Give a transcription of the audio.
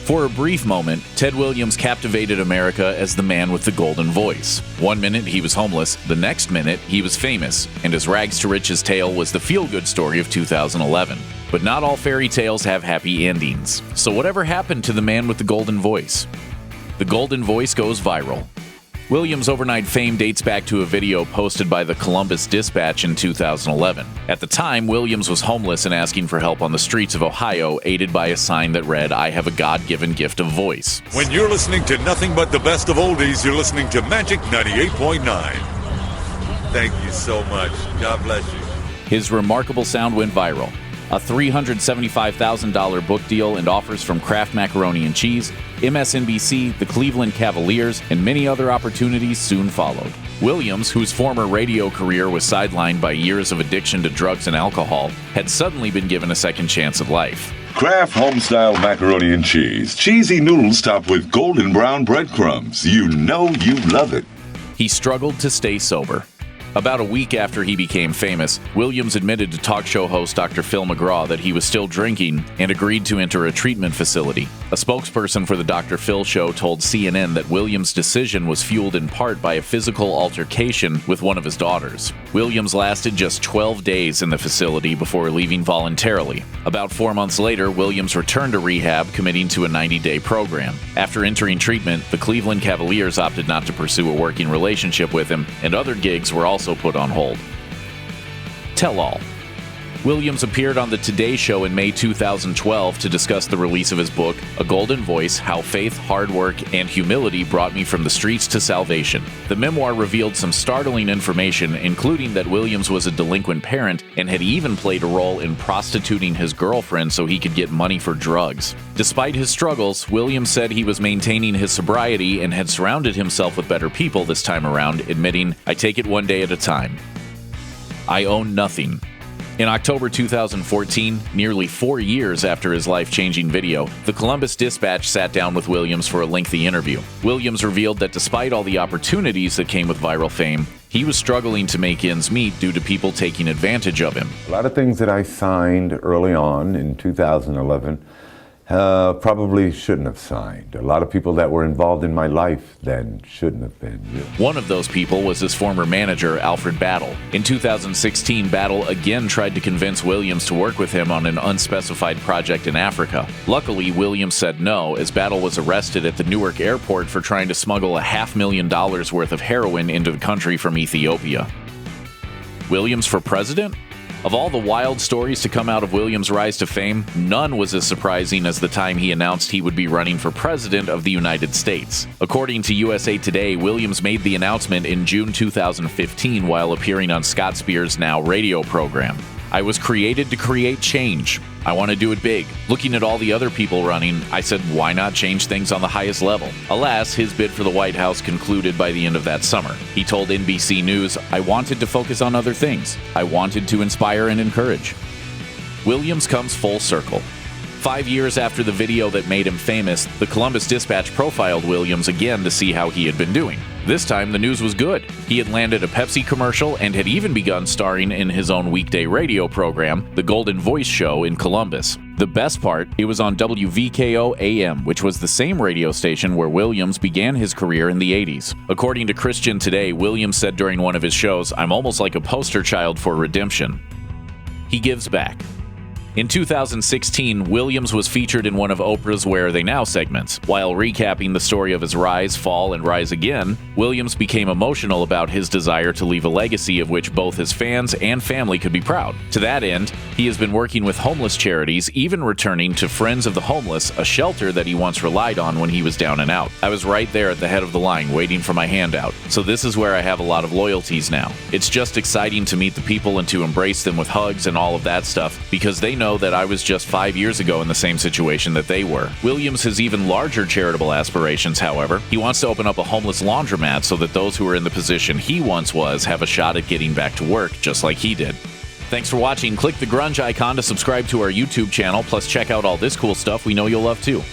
For a brief moment, Ted Williams captivated America as the man with the golden voice. One minute he was homeless, the next minute he was famous, and his rags to riches tale was the feel-good story of 2011. But not all fairy tales have happy endings. So whatever happened to the man with the golden voice? The golden voice goes viral. Williams' overnight fame dates back to a video posted by the Columbus Dispatch in 2011. At the time, Williams was homeless and asking for help on the streets of Ohio, aided by a sign that read, "I have a God-given gift of voice." When you're listening to nothing but the best of oldies, you're listening to Magic 98.9. Thank you so much. God bless you. His remarkable sound went viral. A $375,000 book deal and offers from Kraft Macaroni and Cheese, MSNBC, the Cleveland Cavaliers, and many other opportunities soon followed. Williams, whose former radio career was sidelined by years of addiction to drugs and alcohol, had suddenly been given a second chance at life. Kraft Homestyle Macaroni and Cheese. Cheesy noodles topped with golden brown breadcrumbs. You know you love it. He struggled to stay sober. About a week after he became famous, Williams admitted to talk show host Dr. Phil McGraw that he was still drinking and agreed to enter a treatment facility. A spokesperson for the Dr. Phil show told CNN that Williams' decision was fueled in part by a physical altercation with one of his daughters. Williams lasted just 12 days in the facility before leaving voluntarily. About 4 months later, Williams returned to rehab, committing to a 90-day program. After entering treatment, the Cleveland Cavaliers opted not to pursue a working relationship with him, and other gigs were also put on hold. Tell all. Williams appeared on the Today Show in May 2012 to discuss the release of his book, A Golden Voice: How Faith, Hard Work, and Humility Brought Me from the Streets to Salvation. The memoir revealed some startling information, including that Williams was a delinquent parent and had even played a role in prostituting his girlfriend so he could get money for drugs. Despite his struggles, Williams said he was maintaining his sobriety and had surrounded himself with better people this time around, admitting, "I take it one day at a time. I own nothing." In October 2014, nearly 4 years after his life-changing video, the Columbus Dispatch sat down with Williams for a lengthy interview. Williams revealed that despite all the opportunities that came with viral fame, he was struggling to make ends meet due to people taking advantage of him. A lot of things that I signed early on in 2011 probably shouldn't have signed. A lot of people that were involved in my life then shouldn't have been. One of those people was his former manager, Alfred Battle. In 2016, Battle again tried to convince Williams to work with him on an unspecified project in Africa. Luckily, Williams said no, as Battle was arrested at the Newark airport for trying to smuggle $500,000 worth of heroin into the country from Ethiopia. Williams for president? Of all the wild stories to come out of Williams' rise to fame, none was as surprising as the time he announced he would be running for president of the United States. According to USA Today, Williams made the announcement in June 2015 while appearing on Scott Spears' Now radio program. "I was created to create change. I want to do it big. Looking at all the other people running, I said, why not change things on the highest level?" Alas, his bid for the White House concluded by the end of that summer. He told NBC News, "I wanted to focus on other things. I wanted to inspire and encourage." Williams comes full circle. 5 years after the video that made him famous, the Columbus Dispatch profiled Williams again to see how he had been doing. This time, the news was good. He had landed a Pepsi commercial and had even begun starring in his own weekday radio program, The Golden Voice Show in Columbus. The best part, it was on WVKO AM, which was the same radio station where Williams began his career in the 80s. According to Christian Today, Williams said during one of his shows, "I'm almost like a poster child for redemption." He gives back. In 2016, Williams was featured in one of Oprah's Where Are They Now segments. While recapping the story of his rise, fall, and rise again, Williams became emotional about his desire to leave a legacy of which both his fans and family could be proud. To that end, he has been working with homeless charities, even returning to Friends of the Homeless, a shelter that he once relied on when he was down and out. "I was right there at the head of the line, waiting for my handout. So this is where I have a lot of loyalties now. It's just exciting to meet the people and to embrace them with hugs and all of that stuff, because they know that I was just 5 years ago in the same situation that they were." Williams has even larger charitable aspirations, however. He wants to open up a homeless laundromat so that those who are in the position he once was have a shot at getting back to work, just like he did. Thanks for watching. Click the grunge icon to subscribe to our YouTube channel, plus check out all this cool stuff we know you'll love too.